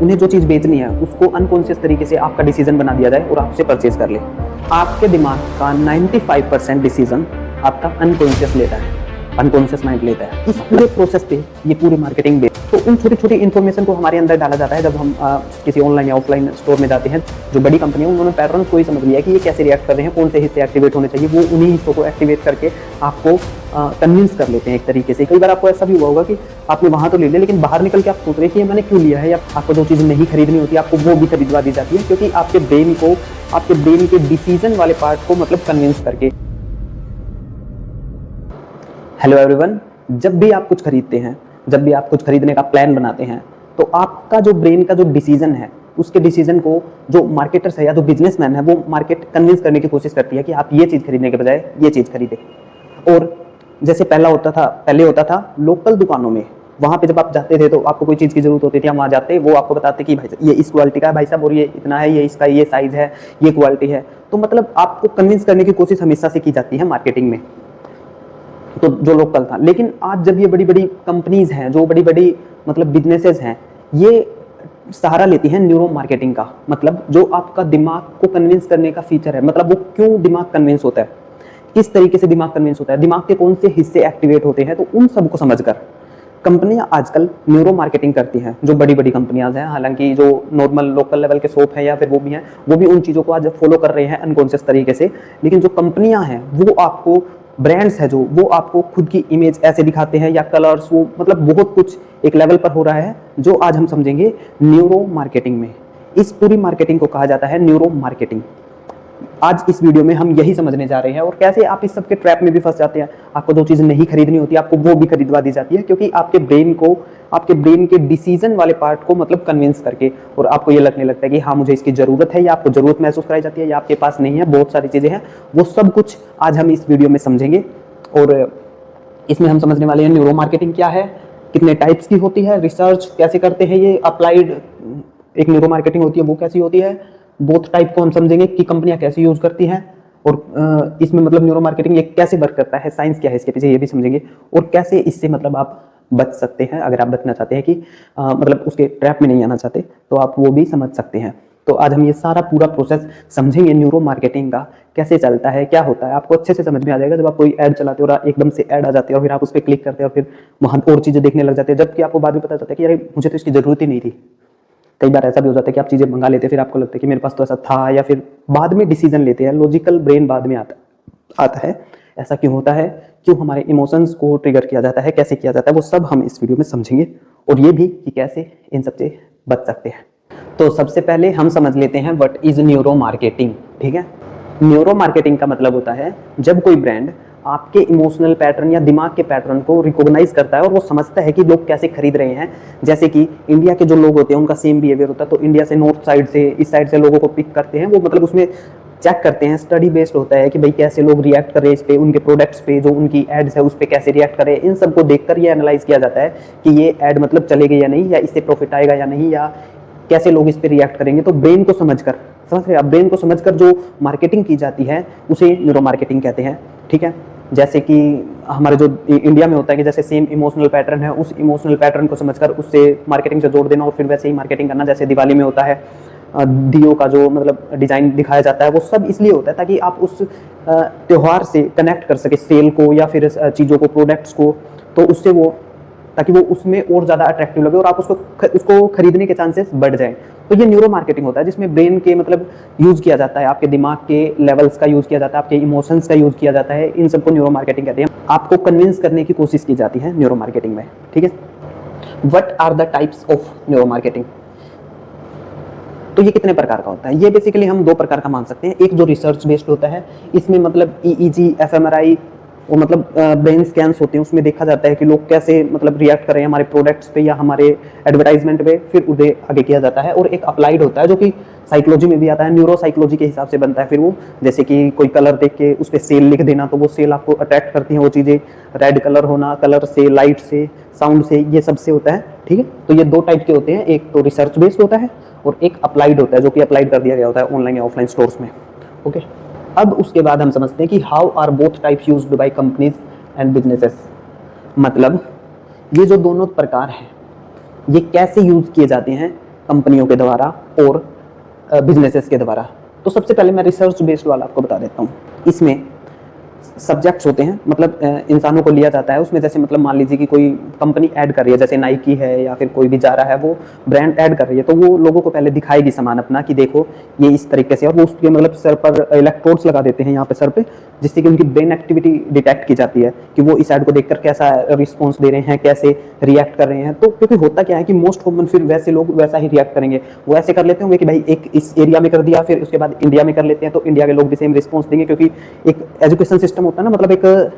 उन्हें जो चीज़ बेचनी है उसको अनकॉन्शियस तरीके से आपका डिसीजन बना दिया जाए और आप उसे परचेज कर ले। आपके दिमाग का 95% डिसीजन आपका अनकॉन्शियस लेता है, अनकॉन्शियस माइंड लेता है। इस पूरे प्रोसेस पे ये पूरी मार्केटिंग बेस्ड, तो उन छोटी छोटी इन्फॉर्मेशन को हमारे अंदर डाला जाता है जब हम किसी ऑनलाइन या ऑफलाइन स्टोर में जाते हैं। जो बड़ी कंपनी है उन्होंने पैटर्न को ही समझ लिया कि ये कैसे रिएक्ट कर रहे हैं, कौन से हिस्से एक्टिवेट होने चाहिए, वो उन्हीं हिस्सों को एक्टिवेट करके आपको कन्विंस कर लेते हैं एक तरीके से। कई बार आपको ऐसा भी हुआ होगा कि आपने वहाँ तो ले लिया, लेकिन बाहर निकल के आप सोच रहे हैं कि ये मैंने क्यों लिया है, या आपको जो चीज़ नहीं खरीदनी होती आपको वो भी खरीदवा दी जाती है, क्योंकि आपके ब्रेन के डिसीजन वाले पार्ट को मतलब कन्विंस करके। हेलो एवरीवन, जब भी आप कुछ खरीदते हैं, जब भी आप कुछ खरीदने का प्लान बनाते हैं, तो आपका जो ब्रेन का जो डिसीजन है, उसके डिसीजन को जो मार्केटर्स है या जो बिजनेसमैन है, वो मार्केट कन्विंस करने की कोशिश करती है कि आप ये चीज़ खरीदने के बजाय ये चीज़ खरीदें। और जैसे पहले होता था लोकल दुकानों में, वहाँ पे जब आप जाते थे तो आपको कोई चीज़ की जरूरत होती थी, हम वहाँ जाते, वो आपको बताते कि भाई ये इस क्वालिटी का है भाई साहब, और ये इतना है, ये इसका ये साइज़ है, ये क्वालिटी है। तो मतलब आपको कन्विंस करने की कोशिश हमेशा से की जाती है मार्केटिंग में, तो जो लोकल था। लेकिन आज जब ये बड़ी बड़ी कंपनीज हैं, जो बड़ी बड़ी मतलब बिजनेसेस हैं, ये सहारा लेती हैं न्यूरो मार्केटिंग का। मतलब जो आपका दिमाग को कन्विंस करने का फीचर है, मतलब वो क्यों दिमाग कन्विंस होता है, किस तरीके से दिमाग कन्विंस होता है, दिमाग के कौन से हिस्से एक्टिवेट होते हैं, तो उन सबको समझकर कंपनियां आजकल न्यूरो मार्केटिंग करती हैं। जो बड़ी बड़ी कंपनियां हैं, हालांकि जो नॉर्मल लोकल लेवल के शॉप हैं या फिर वो भी हैं, वो भी उन चीज़ों को आज फॉलो कर रहे हैं अनकॉन्शियस तरीके से। लेकिन जो कंपनियां हैं वो आपको, ब्रांड्स है जो, वो आपको खुद की इमेज ऐसे दिखाते हैं या कलर्स, वो मतलब बहुत कुछ एक लेवल पर हो रहा है जो आज हम समझेंगे न्यूरो मार्केटिंग में। इस पूरी मार्केटिंग को कहा जाता है न्यूरो मार्केटिंग। आज इस वीडियो में हम यही समझने जा रहे हैं, और कैसे आप इस सब के ट्रैप में भी फंस जाते हैं। आपको जो चीज़ नहीं खरीदनी होती आपको वो भी खरीदवा दी जाती है, क्योंकि आपके ब्रेन के डिसीजन वाले पार्ट को मतलब कन्विंस करके, और आपको ये लगने लगता है कि हाँ मुझे इसकी ज़रूरत है, या आपको ज़रूरत महसूस कराई जाती है, या आपके पास नहीं है। बहुत सारी चीज़ें हैं, वो सब कुछ आज हम इस वीडियो में समझेंगे। और इसमें हम समझने वाले हैं न्यूरो मार्केटिंग क्या है, कितने टाइप्स की होती है, रिसर्च कैसे करते हैं ये, अप्लाइड एक न्यूरो मार्केटिंग होती है वो कैसी होती है, बोथ टाइप को हम समझेंगे कि कंपनियां कैसे यूज करती हैं, और इसमें मतलब न्यूरो मार्केटिंग ये कैसे वर्क करता है, साइंस क्या है इसके पीछे, ये भी समझेंगे। और कैसे इससे मतलब आप बच सकते हैं, अगर आप बचना चाहते हैं कि मतलब उसके ट्रैप में नहीं आना चाहते, तो आप वो भी समझ सकते हैं। तो आज हम ये सारा पूरा प्रोसेस समझेंगे न्यूरो मार्केटिंग का, कैसे चलता है, क्या होता है। आपको अच्छे से समझ में आ जाएगा जब आप कोई ऐड चलाते हो और एकदम से ऐड आ जाती है, और फिर आप उस पर क्लिक करते हैं और फिर वहाँ और चीज़ें देखने लग जाते हैं, जबकि आपको बाद में पता चलता है कि यार मुझे तो इसकी ज़रूरत ही नहीं थी। कई बार ऐसा भी हो जाता है कि आप चीज़ें मंगा लेते हैं, फिर आपको लगता है कि मेरे पास तो ऐसा था, या फिर बाद में डिसीजन लेते हैं, लॉजिकल ब्रेन बाद में आता है। ऐसा क्यों होता है, क्यों हमारे इमोशंस को ट्रिगर किया जाता है, कैसे किया जाता है, वो सब हम इस वीडियो में समझेंगे। और ये भी कि कैसे इन सबसे बच सकते हैं। तो सबसे पहले हम समझ लेते हैं व्हाट इज न्यूरो मार्केटिंग। ठीक है, न्यूरो मार्केटिंग का मतलब होता है जब कोई ब्रांड आपके इमोशनल पैटर्न या दिमाग के पैटर्न को रिकॉग्नाइज करता है, और वो समझता है कि लोग कैसे खरीद रहे हैं। जैसे कि इंडिया के जो लोग होते हैं उनका सेम बिहेवियर होता है, तो इंडिया से नॉर्थ साइड से, इस साइड से लोगों को पिक करते हैं, वो मतलब उसमें चेक करते हैं, स्टडी बेस्ड होता है कि भाई कैसे लोग रिएक्ट कर रहे हैं इस पे, उनके प्रोडक्ट्स पे, जो उनकी एड्स है उस पे कैसे रिएक्ट कर रहे हैं। इन सबको देखकर ये एनालाइज किया जाता है कि ये एड मतलब चलेगी या नहीं, या इससे प्रॉफिट आएगा या नहीं, या कैसे लोग इस पे रिएक्ट करेंगे। तो ब्रेन को समझकर, समझ रहे हैं आप, ब्रेन को समझकर जो मार्केटिंग की जाती है उसे न्यूरो मार्केटिंग कहते हैं। ठीक है, जैसे कि हमारे जो इंडिया में होता है कि जैसे सेम इमोशनल पैटर्न है, उस इमोशनल पैटर्न को समझकर उससे मार्केटिंग से जोड़ देना, और फिर वैसे ही मार्केटिंग करना। जैसे दिवाली में होता है दियो का जो मतलब डिजाइन दिखाया जाता है, वो सब इसलिए होता है ताकि आप उस त्योहार से कनेक्ट कर सके सेल को, या फिर चीज़ों को, प्रोडक्ट्स को, तो उससे वो, ताकि वो उसमें और ज़्यादा अट्रैक्टिव लगे और आप उसको खरीदने के चांसेस बढ़ जाएं। तो ये न्यूरो मार्केटिंग होता है, जिसमें ब्रेन के मतलब यूज़ किया जाता है, आपके दिमाग के लेवल्स का यूज़ किया जाता है, आपके इमोशंस का यूज़ किया जाता है। इन सबको न्यूरो मार्केटिंग कहते हैं। आपको कन्विंस करने की कोशिश की जाती है न्यूरो मार्केटिंग में। ठीक है, what are the types of neuro marketing. तो ये कितने प्रकार का होता है, ये बेसिकली हम दो प्रकार का मान सकते हैं। एक जो रिसर्च बेस्ड होता है, इसमें मतलब ईईजी, एफएमआरआई, वो मतलब ब्रेन स्कैन्स होते हैं, उसमें देखा जाता है कि लोग कैसे मतलब रिएक्ट कर रहे हैं हमारे प्रोडक्ट्स पे या हमारे एडवर्टाइजमेंट पे, फिर उन्हें आगे किया जाता है। और एक अप्लाइड होता है जो कि साइकोलॉजी में भी आता है, न्यूरो साइकोलॉजी के हिसाब से बनता है। फिर वो जैसे कि कोई कलर देख के उस पर सेल लिख देना, तो वो सेल आपको अट्रैक्ट करती है वो चीज़ें, रेड कलर होना, कलर से, लाइट से, साउंड से, ये सबसे होता है। ठीक है, तो ये दो टाइप के होते हैं, एक तो रिसर्च बेस्ड होता है और एक अप्लाइड होता है, जो कि अप्लाइड कर दिया गया होता है ऑनलाइन या ऑफलाइन स्टोर्स में। ओके, अब उसके बाद हम समझते हैं कि how are both types used by companies and businesses. मतलब ये जो दोनों प्रकार हैं ये कैसे यूज किए जाते हैं कंपनियों के द्वारा और बिजनेसेस के द्वारा। तो सबसे पहले मैं रिसर्च बेस्ड वाला आपको बता देता हूँ। इसमें सब्जेक्ट्स होते हैं, मतलब इंसानों को लिया जाता है उसमें। जैसे मतलब मान लीजिए कि कोई कंपनी ऐड कर रही है, जैसे नाइकी है या फिर कोई भी जा रहा है, वो ब्रांड ऐड कर रही है, तो वो लोगों को पहले दिखाएगी सामान अपना कि देखो ये इस तरीके से, और वो उसके मतलब सर पर इलेक्ट्रोड्स लगा देते हैं यहाँ पे सर पे, जिससे कि उनकी ब्रेन एक्टिविटी डिटेक्ट की जाती है कि वो इस ऐड को देखकर कैसा रिस्पॉन्स दे रहे हैं, कैसे रिएक्ट कर रहे हैं। तो क्योंकि होता क्या है कि मोस्ट कॉमन फिर वैसे लोग वैसा ही रिएक्ट करेंगे, वो ऐसे कर लेते होंगे कि भाई एक इस एरिया में कर दिया, फिर उसके बाद इंडिया में कर लेते हैं तो इंडिया के लोग भी सेम रिस्पॉन्स देंगे, क्योंकि एक एजुकेशन सिस्टम होता है ना, मतलब एक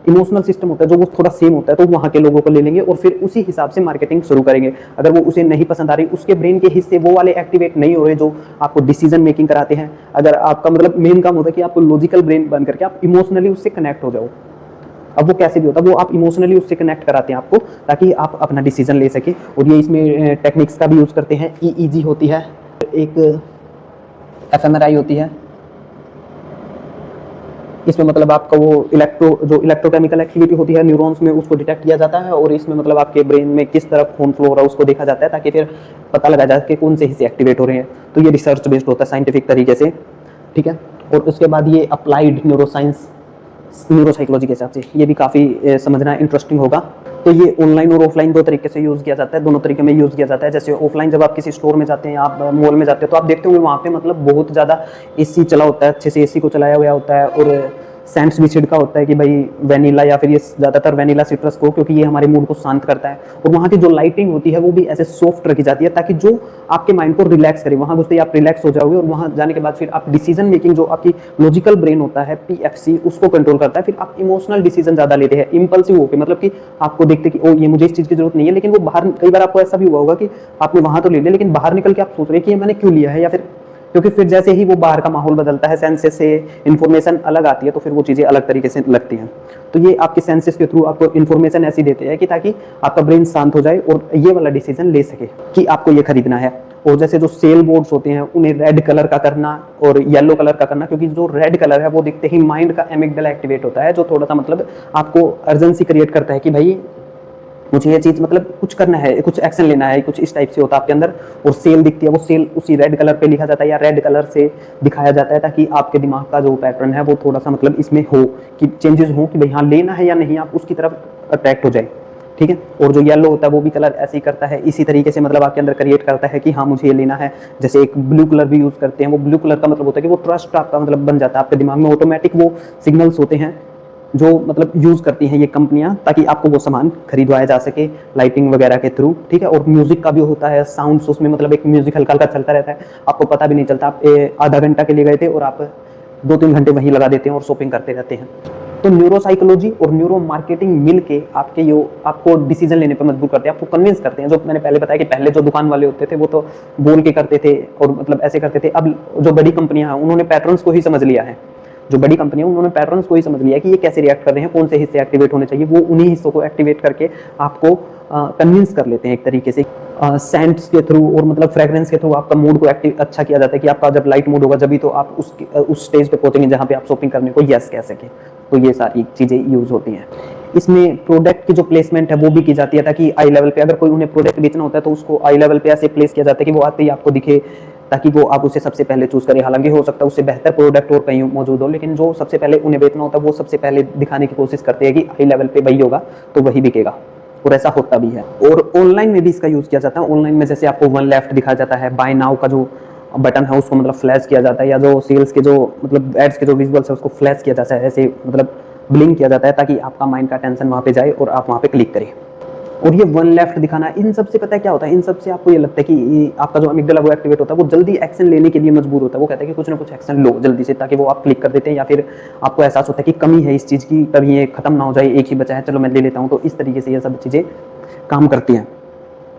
इमोशनल सिस्टम होता है जो वो थोड़ा सेम होता है, तो वहाँ के लोगों को ले लेंगे और फिर उसी हिसाब से मार्केटिंग शुरू करेंगे। अगर वो उसे नहीं पसंद आ रही, उसके ब्रेन के हिस्से वो वाले एक्टिवेट नहीं हो रहे जो आपको डिसीजन मेकिंग कराते हैं, अगर आपका मतलब मेन काम होता है कि आपको लॉजिकल ब्रेन बन करके आप इमोशनली उससे कनेक्ट हो जाओ। अब वो कैसे भी होता है, वो आप इमोशनली उससे कनेक्ट कराते हैं आपको, ताकि आप अपना डिसीजन ले सके। और ये इसमें टेक्निक्स का भी यूज़ करते हैं। EEG होती है, एक fMRI होती है। इसमें मतलब आपका वो इलेक्ट्रोकेमिकल एक्टिविटी होती है न्यूरॉन्स में, उसको डिटेक्ट किया जाता है, और इसमें मतलब आपके ब्रेन में किस तरफ खून फ्लो हो रहा है उसको देखा जाता है, ताकि फिर पता लगा जाए कि कौन से हिस्से एक्टिवेट हो रहे हैं। तो ये रिसर्च बेस्ड होता है साइंटिफिक तरीके से, ठीक है। और उसके बाद ये अप्लाइड न्यूरोसाइंस, न्यूरोसाइकोलॉजी के हिसाब से ये भी काफ़ी समझना इंटरेस्टिंग होगा। तो ये ऑनलाइन और ऑफलाइन दो तरीके से यूज़ किया जाता है, दोनों तरीके में यूज़ किया जाता है। जैसे ऑफलाइन जब आप किसी स्टोर में जाते हैं या आप मॉल में जाते हैं, तो आप देखते होंगे वहाँ पे मतलब बहुत ज़्यादा AC चला होता है, अच्छे से AC को चलाया हुआ होता है, और सेंट्स भी छिड़का होता है कि भाई वेनिला, या फिर ये ज़्यादातर वेनिला सिट्रस को, क्योंकि ये हमारे मूड को शांत करता है। और वहाँ की जो लाइटिंग होती है वो भी ऐसे सॉफ्ट रखी जाती है, ताकि जो आपके माइंड को रिलैक्स करे। वहाँ घुसते ही आप रिलैक्स हो जाओगे, और वहाँ जाने के बाद फिर आप डिसीजन मेकिंग, जो आपकी लॉजिकल ब्रेन होता है PFC, उसको कंट्रोल करता है। फिर आप इमोशनल डिसीजन ज़्यादा लेते हैं, इम्पल्सिव होकर, मतलब कि आपको देखते कि ओ ये मुझे इस चीज़ की जरूरत नहीं है, लेकिन वो बाहर, कई बार आपको ऐसा भी हुआ होगा कि आपने वहाँ तो ले लिया, लेकिन बाहर निकल के आप सोच रहे हैं कि ये मैंने क्यों लिया है, या फिर क्योंकि फिर जैसे ही वो बाहर का माहौल बदलता है, सेंसेस से इन्फॉर्मेशन अलग आती है, तो फिर वो चीज़ें अलग तरीके से लगती हैं। तो ये आपके सेंसेस के थ्रू आपको इन्फॉर्मेशन ऐसी देते हैं कि ताकि आपका ब्रेन शांत हो जाए और ये वाला डिसीजन ले सके कि आपको ये खरीदना है। और जैसे जो सेल बोर्ड्स होते हैं उन्हें रेड कलर का करना और येलो कलर का करना, क्योंकि जो रेड कलर है वो दिखते ही माइंड का एमिगडाला एक्टिवेट होता है, जो थोड़ा सा मतलब आपको अर्जेंसी क्रिएट करता है कि भाई मुझे ये चीज़ मतलब कुछ करना है, कुछ एक्शन लेना है, कुछ इस टाइप से होता है आपके अंदर। और सेल दिखती है, वो सेल उसी रेड कलर पे लिखा जाता है या रेड कलर से दिखाया जाता है, ताकि आपके दिमाग का जो पैटर्न है वो थोड़ा सा मतलब इसमें हो कि चेंजेस हो कि भाई हाँ लेना है या नहीं, आप उसकी तरफ अट्रैक्ट हो जाए, ठीक है। और जो येलो होता है वो भी कलर ऐसे ही करता है, इसी तरीके से मतलब आपके अंदर क्रिएट करता है कि हाँ मुझे ये लेना है। जैसे एक ब्लू कलर भी यूज़ करते हैं, वो ब्लू कलर का मतलब होता है कि वो ट्रस्ट आपका मतलब बन जाता है आपके दिमाग में, ऑटोमेटिक वो सिग्नल्स होते हैं जो मतलब यूज़ करती हैं ये कंपनियां, ताकि आपको वो सामान खरीदवाया जा सके लाइटिंग वगैरह के थ्रू, ठीक है। और म्यूजिक का भी होता है, साउंड्स उसमें मतलब एक म्यूजिक हल्का हल्का चलता रहता है, आपको पता भी नहीं चलता। आप आधा घंटा के लिए गए थे और आप 2-3 घंटे वहीं लगा देते हैं और शॉपिंग करते रहते हैं। तो न्यूरोसाइकोलॉजी और न्यूरो मार्केटिंग मिलके आपको डिसीजन लेने पर मजबूर करते हैं, आपको कन्विंस करते हैं। जो मैंने पहले बताया कि पहले जो दुकान वाले होते थे वो तो बोल के करते थे और मतलब ऐसे करते थे। अब जो बड़ी कंपनियां हैं उन्होंने पैटर्न्स को ही समझ लिया है, जो बड़ी कंपनी है उन्होंने पैटर्न्स को ही समझ लिया कि ये कैसे रिएक्ट कर रहे हैं, कौन से हिस्से एक्टिवेट होने चाहिए, वो उन्हीं हिस्सों को एक्टिवेट करके आपको कन्विंस कर लेते हैं एक तरीके से। सेंट्स के थ्रू और मतलब फ्रेग्रेंस के थ्रू आपका मूड को अच्छा किया जाता है कि आपका जब लाइट मूड होगा जब तो आप उस स्टेज पे पहुंचेंगे जहां पे आप शॉपिंग करने को यस कह सके। तो ये सारी चीज़ें यूज होती हैं। इसमें प्रोडक्ट की जो प्लेसमेंट है वो भी की जाती है, ताकि आई लेवल पे अगर कोई उन्हें प्रोडक्ट बेचना होता है तो उसको आई लेवल पे ऐसे प्लेस किया जाता है कि वो आते ही आपको दिखे, ताकि वो आप उसे सबसे पहले चूज करें। हालांकि हो सकता है उससे बेहतर प्रोडक्ट और कहीं मौजूद हो, लेकिन जो सबसे पहले उन्हें बेचना होता है वो सबसे पहले दिखाने की कोशिश करते हैं कि हाई लेवल पे वही होगा तो वही बिकेगा, और ऐसा होता भी है। और ऑनलाइन में भी इसका यूज किया जाता है। ऑनलाइन में जैसे आपको वन लेफ्ट दिखाया जाता है, बाय नाउ का जो बटन है उसको मतलब फ्लैश किया जाता है, या जो सेल्स के जो मतलब एड्स के जो विजुअल्स है उसको फ्लैश किया जाता है, ऐसे मतलब ब्लिंक किया जाता है, ताकि आपका माइंड का अटेंशन वहाँ पे जाए और आप वहाँ पे क्लिक करें। और ये वन लेफ्ट दिखाना, इन सब से पता है क्या होता है, इन सब से आपको ये लगता है कि आपका जो अमिगडाला वो एक्टिवेट होता है, वो जल्दी एक्शन लेने के लिए मजबूर होता है। वो कहता है कि कुछ ना कुछ एक्शन लो जल्दी से, ताकि वो आप क्लिक कर देते हैं, या फिर आपको एहसास होता है कि कमी है इस चीज़ की, तभी ये खत्म ना हो जाए, एक ही बचा है चलो मैं ले लेता हूँ। तो इस तरीके से ये सब चीज़ें काम करती हैं।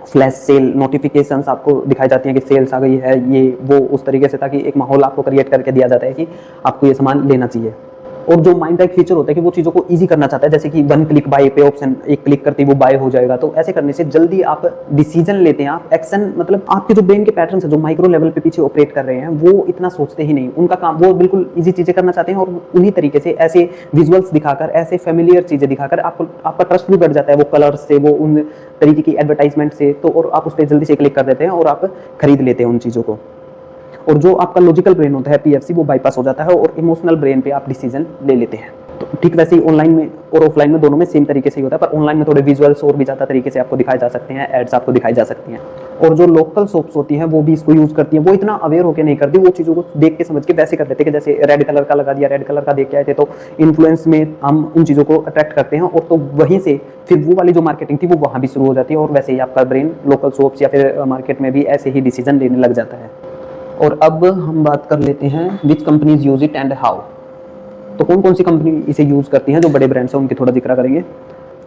फ्लैश सेल नोटिफिकेशंस आपको दिखाई जाती हैं कि सेल्स आ गई है, ये वो उस तरीके से, ताकि एक माहौल आपको क्रिएट करके दिया जाता है कि आपको ये सामान लेना चाहिए। और जो माइंड का एक फीचर होता है कि वो चीज़ों को ईजी करना चाहता है, जैसे कि वन क्लिक बाय पे ऑप्शन, एक क्लिक करते ही वो बाय हो जाएगा। तो ऐसे करने से जल्दी आप डिसीजन लेते हैं, आप एक्शन, मतलब आपके जो ब्रेन के पैटर्न्स है जो माइक्रो लेवल पे पीछे ऑपरेट कर रहे हैं, वो इतना सोचते ही नहीं। उनका काम, वो बिल्कुल ईजी चीज़ें करना चाहते हैं और उन्हीं तरीके से ऐसे विजुअल्स दिखाकर, ऐसे फेमिलियर चीज़ें दिखाकर आपको, आपका ट्रस्ट भी बढ़ जाता है वो कलर्स से, वो उन तरीके की एडवर्टाइजमेंट से। तो और आप उस पर जल्दी से क्लिक कर देते हैं और आप खरीद लेते हैं उन चीज़ों को। और जो आपका लॉजिकल ब्रेन होता है पीएफसी, वो बाईपास हो जाता है और इमोशनल ब्रेन पे आप डिसीजन ले लेते हैं। तो ठीक वैसे ही ऑनलाइन में और ऑफलाइन में दोनों में सेम तरीके से ही होता है, पर ऑनलाइन में थोड़े विजुअल्स और भी ज़्यादा तरीके से आपको दिखाए जा सकते हैं, एड्स आपको दिखाई जा सकती हैं। और जो लोकल शॉप्स होती हैं वो भी इसको यूज़ करती हैं, वो इतना अवेयर होकर नहीं करती, वो चीज़ों को देख के समझ के वैसे कर देते हैं कि जैसे रेड कलर का लगा दिया, रेड कलर का देख के आए थे, तो इन्फ्लुएंस में हम उन चीज़ों को अट्रैक्ट करते हैं और तो वहीं से फिर वो वाली जो मार्केटिंग थी वो वहाँ भी शुरू हो जाती है और वैसे ही आपका ब्रेन लोकल शॉप्स या फिर मार्केट में भी ऐसे ही डिसीजन लेने लग जाता है। और अब हम बात कर लेते हैं विच companies use it and how. तो कौन कौन सी कंपनी इसे यूज़ करती हैं, जो बड़े ब्रांड्स हैं उनकी थोड़ा जिक्र करेंगे।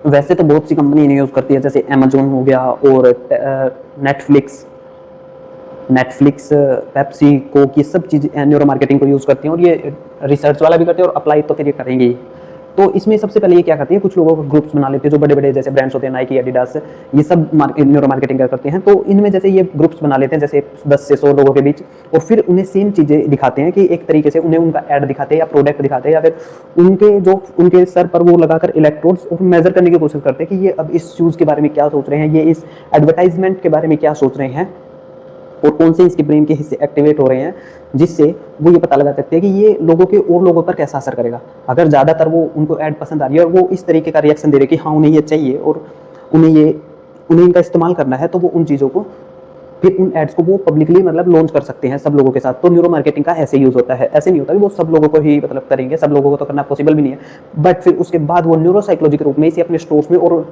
वैसे तो बहुत सी कंपनी इन्हें यूज़ करती है, जैसे अमेजोन हो गया और नेटफ्लिक्स, पेप्सी, कोक, ये सब चीज़ न्यूरो मार्केटिंग को यूज़ करती हैं और ये रिसर्च वाला भी करते हैं और अप्लाई तो फिर ये करेंगे ही। तो इसमें सबसे पहले ये क्या करती है, कुछ लोगों को ग्रुप्स बना लेते हैं, जो बड़े बड़े जैसे ब्रांड्स होते हैं, नाइकी, एडिडास, ये सब न्यूरो मार्केटिंग करते हैं। तो इनमें जैसे ये ग्रुप्स बना लेते हैं जैसे 10 से 100 लोगों के बीच, और फिर उन्हें सेम चीज़ें दिखाते हैं कि एक तरीके से उन्हें उनका ऐड दिखाते हैं या प्रोडक्ट दिखाते हैं, या फिर उनके सर पर वो लगाकर इलेक्ट्रोड्स और मेजर करने की कोशिश करते हैं कि ये अब इस शूज़ के बारे में क्या सोच रहे हैं, ये इस एडवर्टाइजमेंट के बारे में क्या सोच रहे हैं और कौन से इसके ब्रेन के हिस्से एक्टिवेट हो रहे हैं, जिससे वो ये पता लगा सकते हैं कि ये लोगों के और लोगों पर कैसा असर करेगा। अगर ज़्यादातर वो उनको ऐड पसंद आ रही है और वो इस तरीके का रिएक्शन दे रहे हैं कि हाँ उन्हें ये चाहिए और उन्हें इनका इस्तेमाल करना है, तो वो उन चीज़ों को फिर उन एड्स को वो पब्लिकली मतलब लॉन्च कर सकते हैं सब लोगों के साथ। तो न्यूरो मार्केटिंग का ऐसे यूज़ होता है। ऐसे नहीं होता कि वो सब लोगों को ही मतलब करेंगे, सब लोगों को तो करना पॉसिबल भी नहीं है, बट फिर उसके बाद वो न्यूरो साइकोलॉजी के रूप में इसे अपने स्टोर्स में और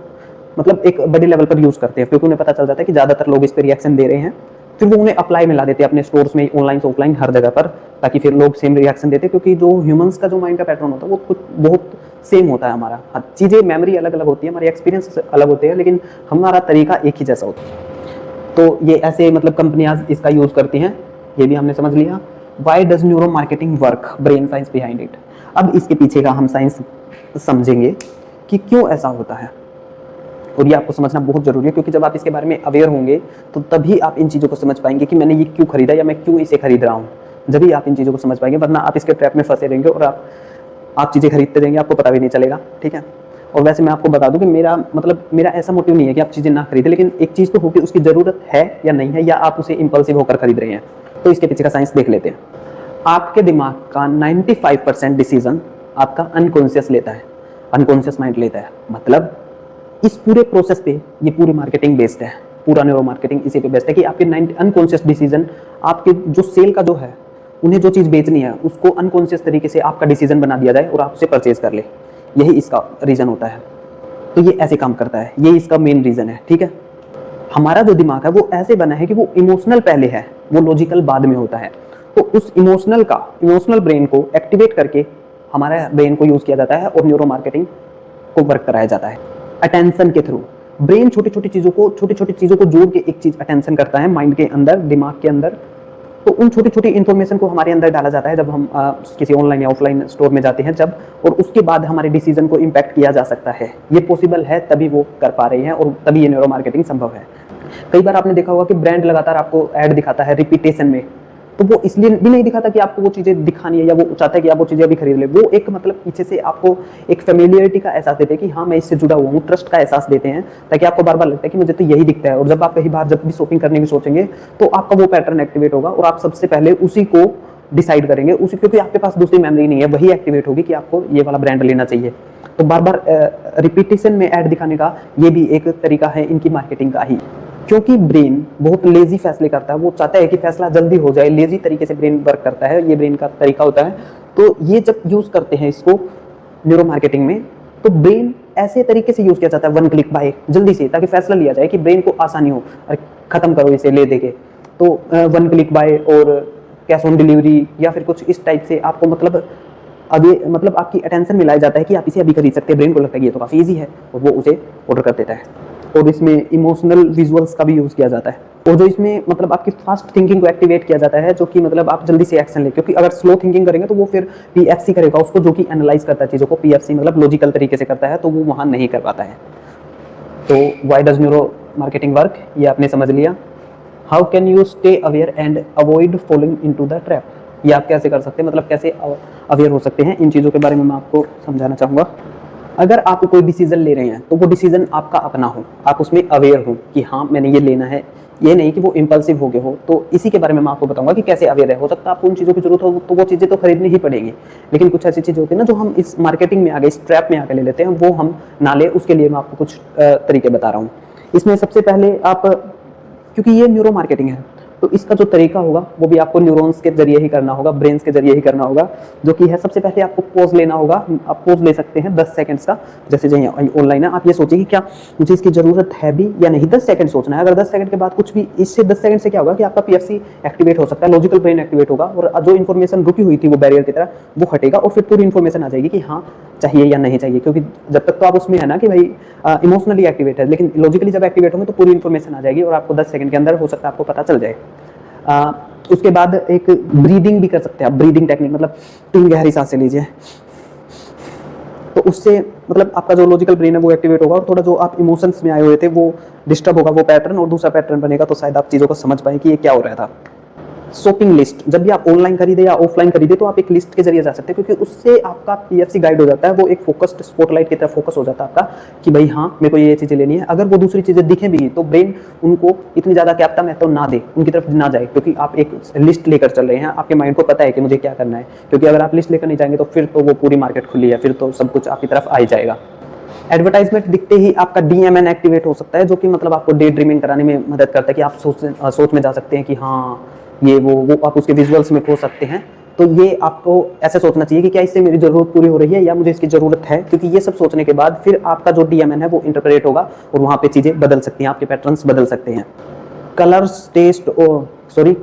मतलब एक बड़े लेवल पर यूज़ करते हैं, क्योंकि उन्हें पता चल जाता है कि ज़्यादातर लोग इस पर रिएक्शन दे रहे हैं। फिर वो उन्हें अप्लाई में ला देते हैं अपने स्टोर्स में, ऑनलाइन से ऑफलाइन हर जगह पर, ताकि फिर लोग सेम रिएक्शन देते हैं, क्योंकि जो ह्यूमंस का जो माइंड का पैटर्न होता है वो कुछ बहुत सेम होता है हमारा। हाँ, चीज़ें मेमोरी अलग अलग होती है, हमारे एक्सपीरियंस अलग होते हैं, लेकिन हमारा तरीका एक ही जैसा होता है। तो ये ऐसे मतलब कंपनियां इसका यूज़ करती हैं, ये भी हमने समझ लिया। Why does neuro marketing work, brain science behind it. अब इसके पीछे का हम साइंस समझेंगे कि क्यों ऐसा होता है, और ये आपको समझना बहुत जरूरी है, क्योंकि जब आप इसके बारे में अवेयर होंगे तो तभी आप इन चीज़ों को समझ पाएंगे कि मैंने ये क्यों खरीदा या मैं क्यों इसे खरीद रहा हूँ। जब भी आप इन चीज़ों को समझ पाएंगे, वरना आप इसके ट्रैप में फंसे रहेंगे और आप चीज़ें खरीदते रहेंगे, आपको पता भी नहीं चलेगा। ठीक है। और वैसे मैं आपको बता दूं कि मेरा ऐसा मोटिव नहीं है कि आप चीज़ें ना खरीदें, लेकिन एक चीज़ तो हो कि उसकी ज़रूरत है या नहीं है, या आप उसे इम्पल्सिव होकर खरीद रहे हैं। तो इसके पीछे का साइंस देख लेते हैं। आपके दिमाग का 95% डिसीजन आपका अनकॉन्शियस लेता है, अनकॉन्शियस माइंड लेता है। मतलब इस पूरे प्रोसेस पे ये पूरी मार्केटिंग बेस्ड है, पूरा न्यूरो मार्केटिंग इसी पे बेस्ड है कि आपके अनकॉन्शियस डिसीजन, आपके जो सेल का जो है, उन्हें जो चीज़ बेचनी है उसको अनकॉन्शियस तरीके से आपका डिसीजन बना दिया जाए और आप उसे परचेज कर ले। यही इसका रीज़न होता है। तो ये ऐसे काम करता है, ये इसका मेन रीज़न है। ठीक है। हमारा जो दिमाग है वो ऐसे बना है कि वो इमोशनल पहले है, वो लॉजिकल बाद में होता है। तो उस इमोशनल ब्रेन को एक्टिवेट करके हमारे ब्रेन को यूज़ किया जाता है और न्यूरो मार्केटिंग को वर्क कराया जाता है अटेंशन के थ्रू। ब्रेन छोटी छोटी चीज़ों को जोड़ के एक चीज़ अटेंशन करता है माइंड के अंदर, दिमाग के अंदर। तो उन छोटी छोटी इन्फॉर्मेशन को हमारे अंदर डाला जाता है जब हम किसी ऑनलाइन या ऑफलाइन स्टोर में जाते हैं जब, और उसके बाद हमारे डिसीजन को इम्पैक्ट किया जा सकता है। ये पॉसिबल है, तभी वो कर पा रहे हैं और तभी ये न्यूरो मार्केटिंग संभव है। कई बार आपने देखा होगा कि ब्रांड लगातार आपको ऐड दिखाता है रिपीटेशन में, तो वो इसलिए भी नहीं दिखाता कि आपको वो चीज़ें दिखानी है या वो चाहता है कि आप वो चीज़ें अभी खरीद ले। वो एक मतलब पीछे से आपको एक फेमिलियरिटी का एहसास देते हैं कि हाँ मैं इससे जुड़ा हुआ हूँ, ट्रस्ट का एहसास देते हैं, ताकि आपको बार बार लगता है कि मुझे तो यही दिखता है। और जब आप कहीं बाहर जब भी शॉपिंग करने की सोचेंगे तो आपका वो पैटर्न एक्टिवेट होगा और आप सबसे पहले उसी को डिसाइड करेंगे, उसी, क्योंकि आपके पास दूसरी मेमोरी नहीं है, वही एक्टिवेट होगी कि आपको ये वाला ब्रांड लेना चाहिए। तो बार बार रिपीटेशन में ऐड दिखाने का ये भी एक तरीका है इनकी मार्केटिंग का ही। क्योंकि ब्रेन बहुत लेजी फैसले करता है, वो चाहता है कि फैसला जल्दी हो जाए, लेजी तरीके से ब्रेन वर्क करता है, ये ब्रेन का तरीका होता है। तो ये जब यूज करते हैं इसको न्यूरो मार्केटिंग में, तो ब्रेन ऐसे तरीके से यूज किया जाता है, वन क्लिक बाय, जल्दी से, ताकि फैसला लिया जाए कि ब्रेन को आसानी हो, अरे खत्म करो इसे ले देके। तो वन क्लिक बाय और कैश ऑन डिलीवरी या फिर कुछ इस टाइप से आपको मतलब अभी मतलब आपकी अटेंशन में लाया जाता है कि आप इसे अभी खरीद सकते हैं। ब्रेन को लगता है कि ये तो काफी ईजी है और वो उसे ऑर्डर कर देता है। और इसमें इमोशनल विजुअल्स का भी यूज़ किया जाता है। और जो इसमें मतलब आपकी फास्ट थिंकिंग को एक्टिवेट किया जाता है, जो कि मतलब आप जल्दी से एक्शन ले, क्योंकि अगर स्लो थिंकिंग करेंगे तो वो फिर पीएफसी करेगा उसको, जो कि एनालाइज करता है चीज़ों को, पीएफसी मतलब लॉजिकल तरीके से करता है, तो वो वहाँ नहीं कर पाता है। तो why does neuro marketing work, ये आपने समझ लिया। How can you stay aware and avoid following into the trap, ये आप कैसे कर सकते हैं, मतलब कैसे अवेयर हो सकते हैं, इन चीज़ों के बारे में मैं आपको समझाना चाहूँगा। अगर आप कोई डिसीजन ले रहे हैं तो वो डिसीजन आपका अपना हो, आप उसमें अवेयर हो कि हाँ मैंने ये लेना है, ये नहीं कि वो इम्पल्सिव हो गए हो। तो इसी के बारे में मैं आपको बताऊंगा कि कैसे अवेयर है। हो सकता है आपको उन चीज़ों की जरूरत हो तो वो चीज़ें तो खरीदनी ही पड़ेगी, लेकिन कुछ ऐसी चीज़ें होती है ना जो हम इस मार्केटिंग में आगे, इस ट्रैप में आके ले लेते हैं, वो हम ना ले, उसके लिए मैं आपको कुछ तरीके बता रहा हूँ। इसमें सबसे पहले आप, क्योंकि ये न्यूरो मार्केटिंग है तो इसका जो तरीका होगा वो भी आपको न्यूरॉन्स के जरिए ही करना होगा, ब्रेन्स के जरिए ही करना होगा, जो कि है सबसे पहले आपको पॉज लेना होगा। आप पॉज ले सकते हैं 10 सेकंड्स का, जैसे जो ऑनलाइन है आप ये सोचिए कि क्या मुझे इसकी जरूरत है भी या नहीं, 10 सेकंड सोचना है। अगर 10 सेकंड के बाद कुछ भी, इससे 10 सेकंड से क्या होगा कि आपका पीएफसी एक्टिवेट हो सकता है, लॉजिकल ब्रेन एक्टिवेट होगा, और जो इन्फॉर्मेशन रुकी हुई थी वो बैरियर की तरह वो हटेगा, और फिर पूरी इन्फॉर्मेशन आ जाएगी कि हाँ चाहिए या नहीं चाहिए। क्योंकि जब तक तो आप उसमें है ना कि भाई इमोशनली एक्टिवेट है, लेकिन लॉजिकली जब एक्टिवेट होंगे तो पूरी इन्फॉर्मेशन आ जाएगी और आपको 10 सेकंड के अंदर हो सकता है आपको पता चल जाए। उसके बाद एक ब्रीदिंग भी कर सकते हैं आप, ब्रीदिंग टेक्निक, मतलब 3 गहरी सांसें लीजिए, तो उससे मतलब आपका जो लॉजिकल ब्रेन है वो एक्टिवेट होगा, और थोड़ा जो आप इमोशंस में आए हुए थे वो डिस्टर्ब होगा, वो पैटर्न, और दूसरा पैटर्न बनेगा, तो शायद आप चीज़ों को समझ पाए कि ये क्या हो रहा था। शॉपिंग लिस्ट, जब भी आप ऑनलाइन खरीदे या ऑफलाइन खरीदे तो आप एक लिस्ट के जरिए जा सकते हैं, क्योंकि उससे आपका पीएफसी गाइड हो जाता है, वो एक फोकस्ड स्पॉटलाइट की तरफ फोकस हो जाता है आपका कि भाई हाँ मेरे को ये चीज़ें लेनी है। अगर वो दूसरी चीज़ें दिखें भी तो ब्रेन उनको इतनी ज़्यादा क्या पता मैं तो ना दे, उनकी तरफ ना जाए, क्योंकि आप एक लिस्ट लेकर चल रहे हैं, आपके माइंड को पता है कि मुझे क्या करना है। क्योंकि अगर आप लिस्ट लेकर नहीं जाएंगे तो फिर तो वो पूरी मार्केट खुली है, फिर तो सब कुछ आपकी तरफ आ ही जाएगा। एडवर्टाइजमेंट दिखते ही आपका डीएमएन एक्टिवेट हो सकता है, जो कि मतलब आपको डे ड्रीमिंग कराने में मदद करता है कि आप सोच में जा सकते हैं कि हाँ ये वो आप उसके विजुअल्स में खो सकते हैं। तो ये आपको ऐसे सोचना चाहिए कि क्या इससे मेरी जरूरत पूरी हो रही है या मुझे इसकी जरूरत है, क्योंकि ये सब सोचने के बाद फिर आपका जो डीएमएन है वो इंटरप्रेट होगा और वहाँ पे चीज़ें बदल सकती हैं, आपके पैटर्न्स बदल सकते हैं। कलर्स, टेस्ट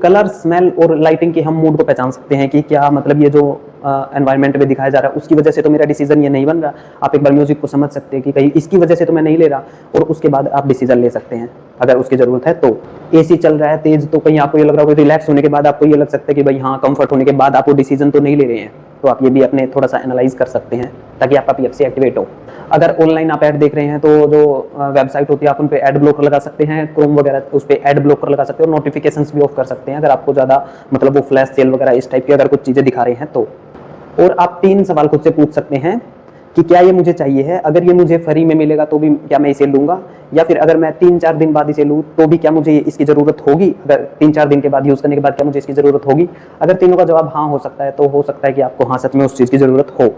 कलर, स्मेल और लाइटिंग के हम मूड को पहचान सकते हैं कि क्या मतलब ये जो एनवायरनमेंट में दिखाया जा रहा है उसकी वजह से तो मेरा डिसीजन ये नहीं बन रहा। आप एक बार म्यूजिक को समझ सकते हैं कि कहीं इसकी वजह से तो मैं नहीं ले रहा, और उसके बाद आप डिसीजन ले सकते हैं अगर उसकी जरूरत है तो। एसी चल रहा है तेज, तो कहीं आपको ये लग रहा होगा रिलैक्स होने के बाद आपको ये लग सकता है कि भाई हाँ कंफर्ट होने के बाद आप वो डिसीजन तो नहीं ले रहे हैं, तो आप ये भी अपने थोड़ा सा एनालाइज कर सकते हैं ताकि आपका पीएफसी एक्टिवेट हो। अगर ऑनलाइन आप ऐड देख रहे हैं तो जो वेबसाइट होती है आप उन पे ऐड ब्लॉकर लगा सकते हैं, क्रोम वगैरह उस पे ऐड ब्लॉकर लगा सकते हैं, और नोटिफिकेशंस भी ऑफ कर सकते हैं अगर आपको ज़्यादा मतलब वो फ्लैश सेल वगैरह इस टाइप की अगर कुछ चीज़ें दिखा रहे हैं तो। और आप 3 सवाल खुद से पूछ सकते हैं कि क्या ये मुझे चाहिए है, अगर ये मुझे फ्री में मिलेगा तो भी क्या मैं इसे लूँगा, या फिर अगर मैं 3-4 दिन बाद इसे लूँ तो भी क्या मुझे इसकी ज़रूरत होगी, अगर 3-4 दिन के बाद यूज़ करने के बाद क्या मुझे इसकी ज़रूरत होगी। अगर तीनों का जवाब हाँ हो सकता है तो हो सकता है कि आपको हाँ सच में उस चीज़ की ज़रूरत हो।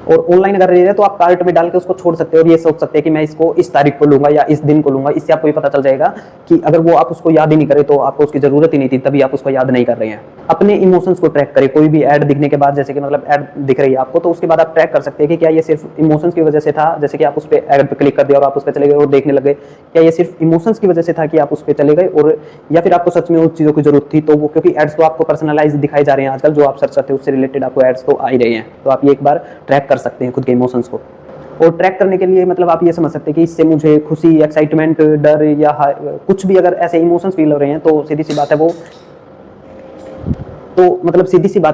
और ऑनलाइन अगर ले रहे हैं तो आप कार्ट में डाल के उसको छोड़ सकते हैं और ये सोच सकते हैं कि मैं इसको इस तारीख को लूंगा या इस दिन को लूंगा। इससे आपको ये पता चल जाएगा कि अगर वो आप उसको याद ही नहीं करें तो आपको उसकी जरूरत ही नहीं थी, तभी आप उसको याद नहीं कर रहे हैं। अपने इमोशंस को ट्रैक करें, कोई भी ऐड दिखने के बाद, जैसे कि मतलब ऐड दिख रही है आपको तो उसके बाद आप ट्रैक कर सकते हैं कि क्या ये सिर्फ इमोशंस की वजह से था, जैसे कि आप उस पर ऐड पे क्लिक कर दिया और आप उस पर चले गए और देखने लगे, क्या ये सिर्फ इमोशंस की वजह से था कि आप उस पर चले गए, और या फिर आपको सच में उस चीज़ों की जरूरत थी। तो वो क्योंकि एड्स तो आपको पर्सनलाइज दिखाई जा रहे हैं आजकल, जो आप सर्च करते हैं उससे रिलेटेड आपको एड्स तो आ ही रहे हैं, तो आप ये एक बार ट्रैक कर सकते हैं खुद के इमोशंस को। और ट्रैक करने के लिए मतलब आप ये समझ सकते हैं कि इससे मुझे खुशी, एक्साइटमेंट, डर या कुछ भी अगर ऐसे इमोशंस फील हो रहे हैं तो सीधी सी बात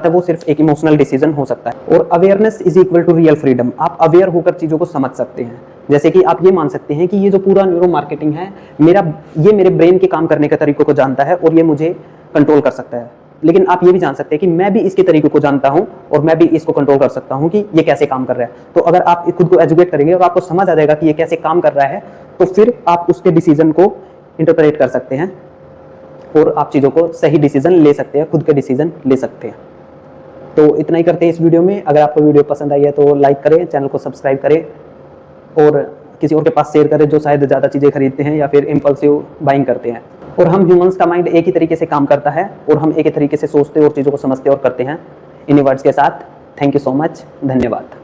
है वो सिर्फ एक इमोशनल डिसीजन हो सकता है। और awareness is equal to real freedom, आप अवेयर होकर चीज़ों को समझ सकते हैं। जैसे कि आप ये मान सकते हैं कि ये जो पूरा न्यूरो मार्केटिंग है ये मेरे ब्रेन के काम करने के तरीकों को जानता है और ये मुझे कंट्रोल कर सकता है। लेकिन आप ये भी जान सकते हैं कि मैं भी इसके तरीकों को जानता हूं और मैं भी इसको कंट्रोल कर सकता हूं कि ये कैसे काम कर रहा है। तो अगर आप खुद को एजुकेट करेंगे और आपको समझ आ जाएगा कि ये कैसे काम कर रहा है, तो फिर आप उसके डिसीजन को इंटरप्रेट कर सकते हैं और आप चीज़ों को सही डिसीजन ले सकते हैं, खुद के डिसीजन ले सकते हैं। तो इतना ही करते हैं इस वीडियो में। अगर आपको वीडियो पसंद आई है तो लाइक करें, चैनल को सब्सक्राइब करें और किसी और के पास शेयर करें जो शायद ज़्यादा चीज़ें खरीदते हैं या फिर इम्पल्सिव बाइंग करते हैं। और हम ह्यूमंस का माइंड एक ही तरीके से काम करता है और हम एक ही तरीके से सोचते और चीज़ों को समझते और करते हैं। इन्हीं वर्ड्स के साथ थैंक यू सो मच, धन्यवाद।